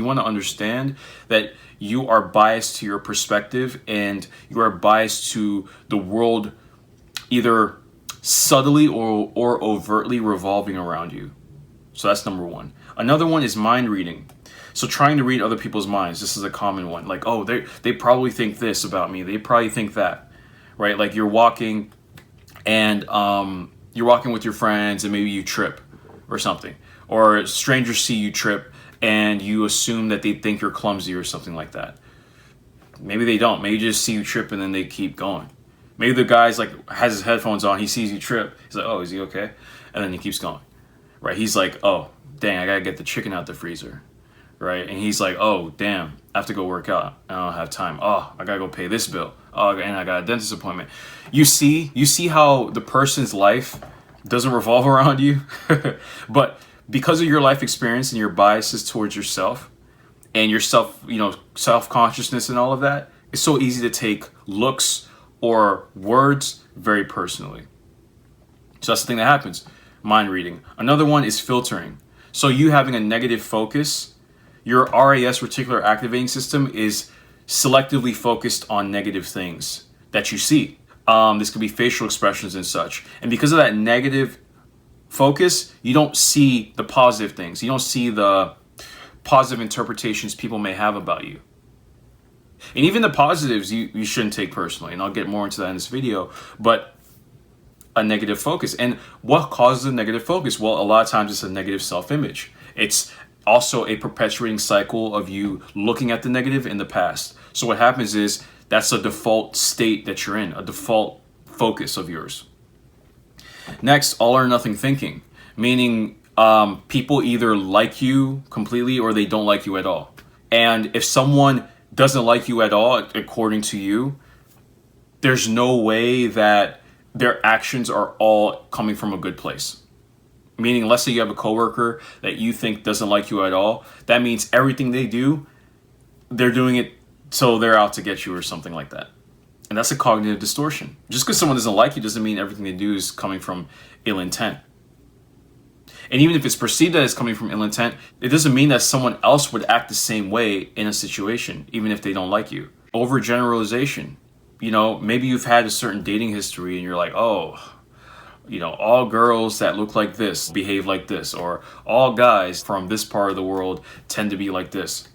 You want to understand that you are biased to your perspective and you are biased to the world either subtly or overtly revolving around you. So that's number one. Another one is mind reading. So trying to read other people's minds. This is a common one. Like, oh, they probably think this about me. They probably think that, right? Like you're walking and you're walking with your friends and maybe you trip or something. Or strangers see you trip and you assume that they think you're clumsy or something like that. Maybe they don't. Maybe just see you trip and then they keep going. Maybe the guy's like has his headphones on. He sees you trip. He's like, oh, is he okay? And then he keeps going, right? He's like, oh, dang, I gotta get the chicken out the freezer, right? And he's like, oh, damn, I have to go work out. I don't have time. Oh, I gotta go pay this bill. Oh, and I got a dentist appointment. You see how the person's life doesn't revolve around you, but because of your life experience and your biases towards yourself and your self-consciousness and all of that, it's so easy to take looks or words very personally. So that's the thing that happens. Mind reading. Another one is filtering. So you having a negative focus, your RAS, reticular activating system, is selectively focused on negative things that you see. This could be facial expressions and such. And because of that negative focus, you don't see the positive things. You don't see the positive interpretations people may have about you. And even the positives you shouldn't take personally. And I'll get more into that in this video. But a negative focus. And what causes a negative focus? Well, a lot of times it's a negative self-image. It's also a perpetuating cycle of you looking at the negative in the past. So what happens is that's a default state that you're in, a default focus of yours. Next, all or nothing thinking, meaning people either like you completely or they don't like you at all. And if someone doesn't like you at all, according to you, there's no way that their actions are all coming from a good place. Meaning, let's say you have a coworker that you think doesn't like you at all. That means everything they do, they're doing it so they're out to get you or something like that. And that's a cognitive distortion. Just because someone doesn't like you doesn't mean everything they do is coming from ill intent. And even if it's perceived that it's coming from ill intent, it doesn't mean that someone else would act the same way in a situation, even if they don't like you. Overgeneralization. Maybe you've had a certain dating history and you're like, oh, all girls that look like this behave like this, or all guys from this part of the world tend to be like this.